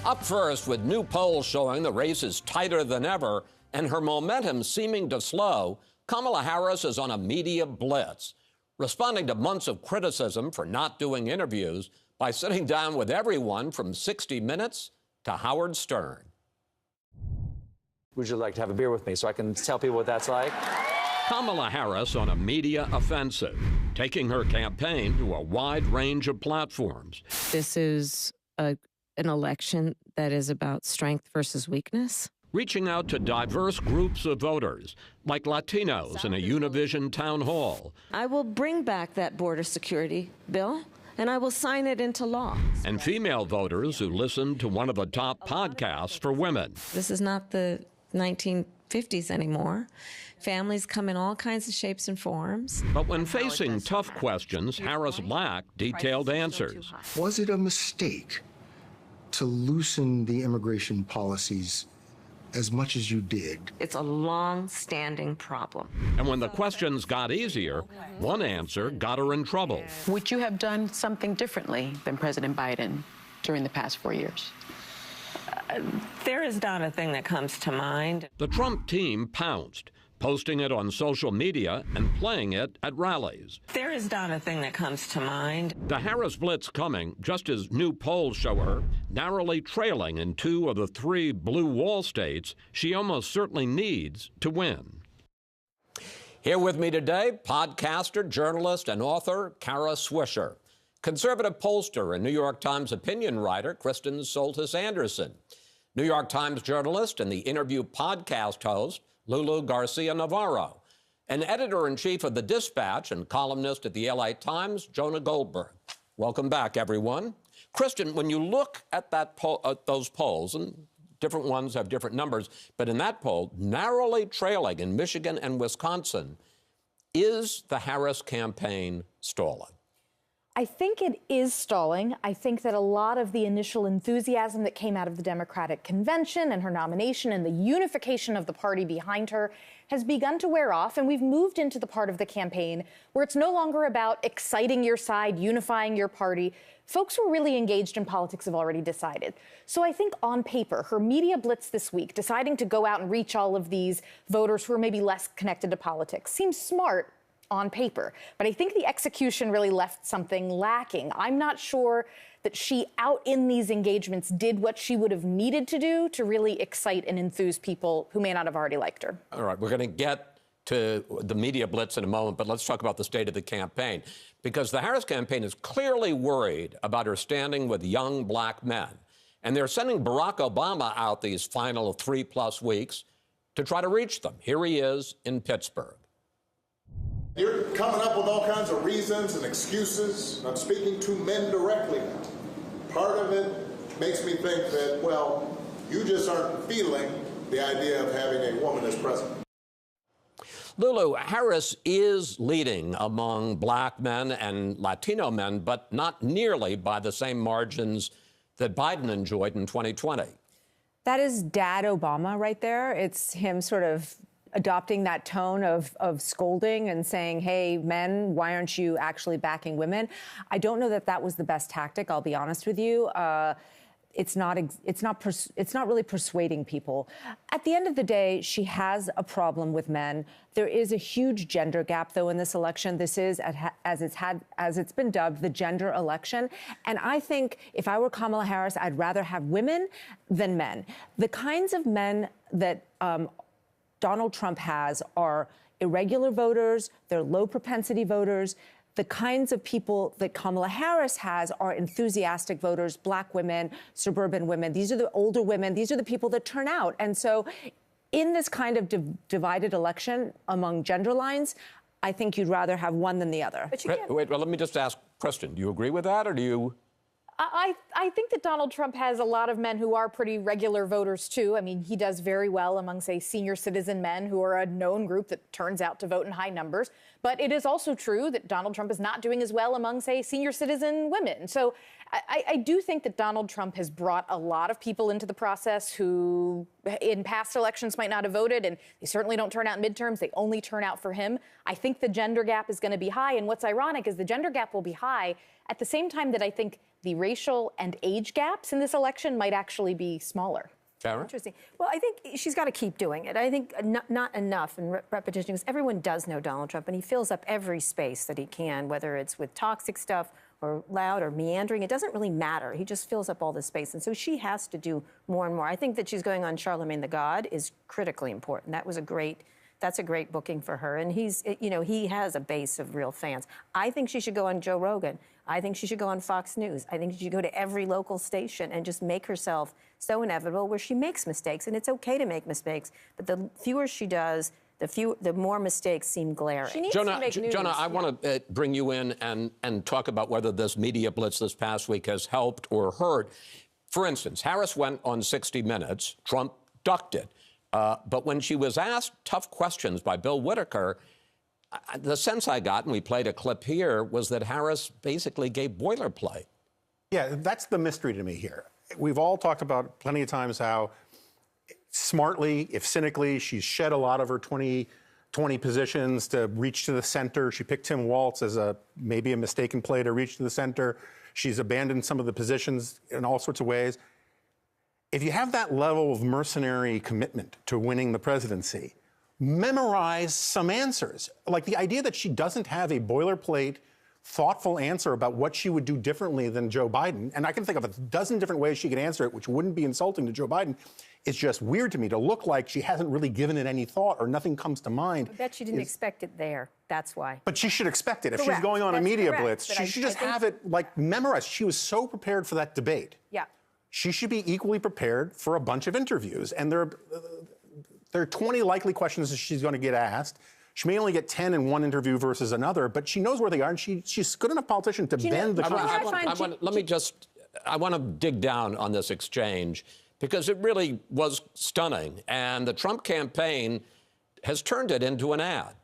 Up first, with new polls showing the race is tighter than ever and her momentum seeming to slow, Kamala Harris is on a media blitz, responding to months of criticism for not doing interviews by sitting down with everyone from 60 Minutes to Howard Stern. Would you like to have a beer with me so I can tell people what that's like? Kamala Harris on a media offensive, taking her campaign to a wide range of platforms. This is an election that is about strength versus weakness. Reaching out to diverse groups of voters, like Latinos in a Univision town hall. I will bring back that border security bill, and I will sign it into law. And female voters who listen to one of the top podcasts for women. This is not the 1950s anymore. Families come in all kinds of shapes and forms. But when facing tough questions, Harris lacked detailed answers. Was it a mistake to loosen the immigration policies as much as you did? It's a long-standing problem. And when the questions got easier, one answer got her in trouble. Would you have done something differently than President Biden during the past 4 years? There is not a thing that comes to mind. The Trump team pounced, posting it on social media and playing it at rallies. There is not a thing that comes to mind. The Harris blitz coming just as new polls show her narrowly trailing in 2 of the 3 blue wall states she almost certainly needs to win. Here with me today, podcaster, journalist, and author Kara Swisher. Conservative pollster and New York Times opinion writer Kristen Soltis Anderson. New York Times journalist and the Interview podcast host Lulu Garcia-Navarro, and editor-in-chief of The Dispatch and columnist at the LA Times, Jonah Goldberg. Welcome back, everyone. Kristen, when you look at those polls, and different ones have different numbers, but in that poll, narrowly trailing in Michigan and Wisconsin, is the Harris campaign stalling? I think it is stalling. I think that a lot of the initial enthusiasm that came out of the Democratic convention and her nomination and the unification of the party behind her has begun to wear off, and we've moved into the part of the campaign where it's no longer about exciting your side, unifying your party. Folks who are really engaged in politics have already decided. So I think on paper, her media blitz this week, deciding to go out and reach all of these voters who are maybe less connected to politics, seems smart on paper. But I think the execution really left something lacking. I'm not sure that she, out in these engagements, did what she would have needed to do to really excite and enthuse people who may not have already liked her. All right, we're going to get to the media blitz in a moment, but let's talk about the state of the campaign. Because the Harris campaign is clearly worried about her standing with young black men. And they're sending Barack Obama out these final 3+ weeks to try to reach them. Here he is in Pittsburgh. You're coming up with all kinds of reasons and excuses. I'm speaking to men directly now. Part of it makes me think that, well, you just aren't feeling the idea of having a woman as president. Lulu, Harris is leading among black men and Latino men, but not nearly by the same margins that Biden enjoyed in 2020. That is Dad Obama right there. It's him sort of adopting that tone of scolding and saying, hey, men, why aren't you actually backing women? I don't know that that was the best tactic, I'll be honest with you. It's not really persuading people. At the end of the day, she has a problem with men. There is a huge gender gap, though, in this election. This is, as it's been dubbed, the gender election. And I think if I were Kamala Harris, I'd rather have women than men. The kinds of men that Donald Trump has are irregular voters, they're low propensity voters. The kinds of people that Kamala Harris has are enthusiastic voters, black women, suburban women. These are the older women. These are the people that turn out. And so in this kind of divided election among gender lines, I think you'd rather have one than the other. But you can't. Wait, well, let me just ask Kristen, do you agree with that, or do you? I think that Donald Trump has a lot of men who are pretty regular voters, too. I mean, he does very well among, say, senior citizen men who are a known group that turns out to vote in high numbers. But it is also true that Donald Trump is not doing as well among, say, senior citizen women. So I do think that Donald Trump has brought a lot of people into the process who in past elections might not have voted, and they certainly don't turn out in midterms. They only turn out for him. I think the gender gap is going to be high. And what's ironic is the gender gap will be high at the same time that I think the racial and age gaps in this election might actually be smaller. Karen? Interesting. Well, I think she's got to keep doing it. I think not enough in repetition, because everyone does know Donald Trump, and he fills up every space that he can, whether it's with toxic stuff or loud or meandering. It doesn't really matter. He just fills up all this space. And so she has to do more and more. I think that she's going on Charlemagne the God is critically important. That's a great booking for her. And he has a base of real fans. I think she should go on Joe Rogan. I think she should go on Fox News. I think she should go to every local station and just make herself so inevitable where she makes mistakes. And it's okay to make mistakes, but the fewer she does, the more mistakes seem glaring. She needs to make news. Jonah, I want to bring you in and talk about whether this media blitz this past week has helped or hurt. For instance, Harris went on 60 Minutes. Trump ducked it. But when she was asked tough questions by Bill Whitaker, the sense I got, and we played a clip here, was that Harris basically gave boilerplate. Yeah, that's the mystery to me here. We've all talked about plenty of times how smartly, if cynically, she's shed a lot of her 2020 positions to reach to the center. She picked Tim Walz as maybe a mistaken play to reach to the center. She's abandoned some of the positions in all sorts of ways. If you have that level of mercenary commitment to winning the presidency, memorize some answers. Like the idea that she doesn't have a boilerplate, thoughtful answer about what she would do differently than Joe Biden, and I can think of a dozen different ways she could answer it, which wouldn't be insulting to Joe Biden, is just weird to me, to look like she hasn't really given it any thought or nothing comes to mind. I bet she didn't expect it there. That's why. But she should expect it. If Correct. she's going on a media Correct. blitz, But she should just have it like memorized. She was so prepared for that debate. Yeah. She should be equally prepared for a bunch of interviews. And there are 20 likely questions that she's going to get asked. She may only get 10 in one interview versus another, but she knows where they are, and she's a good enough politician to bend the truth. I want to dig down on this exchange, because it really was stunning, and the Trump campaign has turned it into an ad.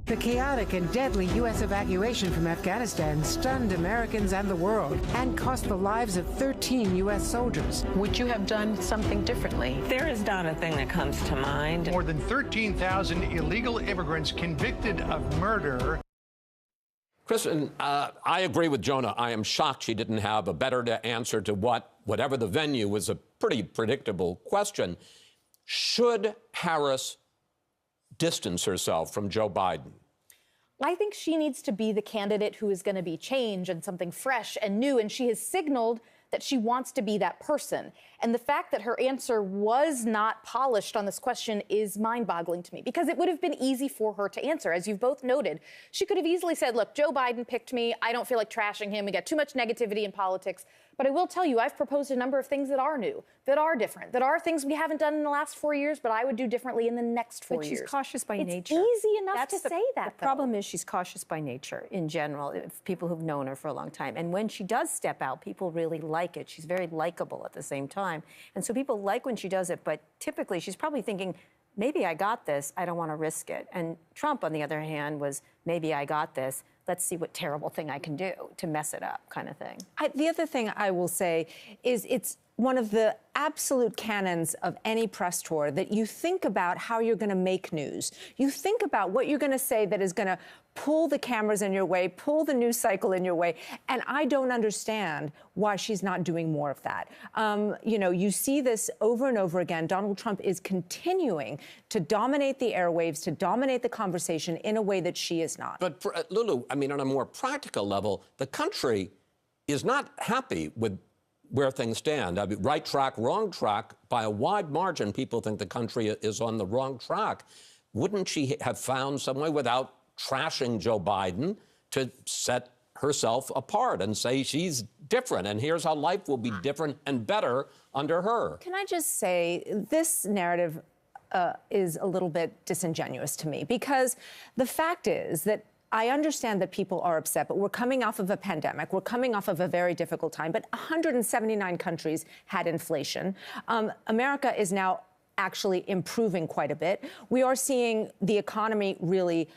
The chaotic and deadly U.S. evacuation from Afghanistan stunned Americans and the world and cost the lives of 13 U.S. soldiers. Would you have done something differently? There is not a thing that comes to mind. More than 13,000 illegal immigrants convicted of murder. Kristen, I agree with Jonah. I am shocked she didn't have a better answer to whatever the venue was a pretty predictable question. Should Harris distance herself from Joe Biden? I think she needs to be the candidate who is going to be change and something fresh and new, and she has signaled that she wants to be that person. And the fact that her answer was not polished on this question is mind-boggling to me, because it would have been easy for her to answer. As you've both noted, she could have easily said, look, Joe Biden picked me. I don't feel like trashing him. We got too much negativity in politics. But I will tell you, I've proposed a number of things that are new, that are different, that are things we haven't done in the last 4 years, but I would do differently in the next 4 years. But she's cautious by nature. It's easy enough to say that, The problem is she's cautious by nature in general, if people who've known her for a long time. And when she does step out, people really like it. She's very likable at the same time. And so people like when she does it, but typically she's probably thinking, maybe I got this, I don't want to risk it. And Trump, on the other hand, was, maybe I got this, let's see what terrible thing I can do to mess it up, kind of thing. The other thing I will say is it's one of the absolute canons of any press tour that you think about how you're going to make news. You think about what you're going to say that is going to pull the cameras in your way, pull the news cycle in your way. And I don't understand why she's not doing more of that. You see this over and over again. Donald Trump is continuing to dominate the airwaves, to dominate the conversation in a way that she is not. But, Lulu, I mean, on a more practical level, the country is not happy with where things stand. I mean, right track, wrong track, by a wide margin, people think the country is on the wrong track. Wouldn't she have found some way, without trashing Joe Biden, to set herself apart and say she's different, and here's how life will be different and better under her? Can I just say, this narrative is a little bit disingenuous to me, because the fact is that I understand that people are upset, but we're coming off of a pandemic. We're coming off of a very difficult time, but 179 countries had inflation. America is now actually improving quite a bit. We are seeing the economy really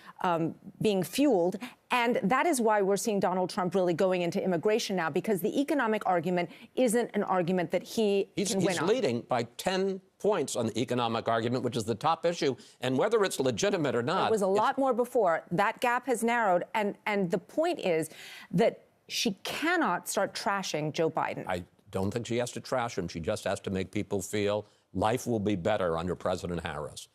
being fueled. And that is why we're seeing Donald Trump really going into immigration now, because the economic argument isn't an argument that he can win on. He's leading by 10 points on the economic argument, which is the top issue. And whether it's legitimate or not... It was a lot more before. That gap has narrowed. And the point is that she cannot start trashing Joe Biden. I don't think she has to trash him. She just has to make people feel life will be better under President Harris.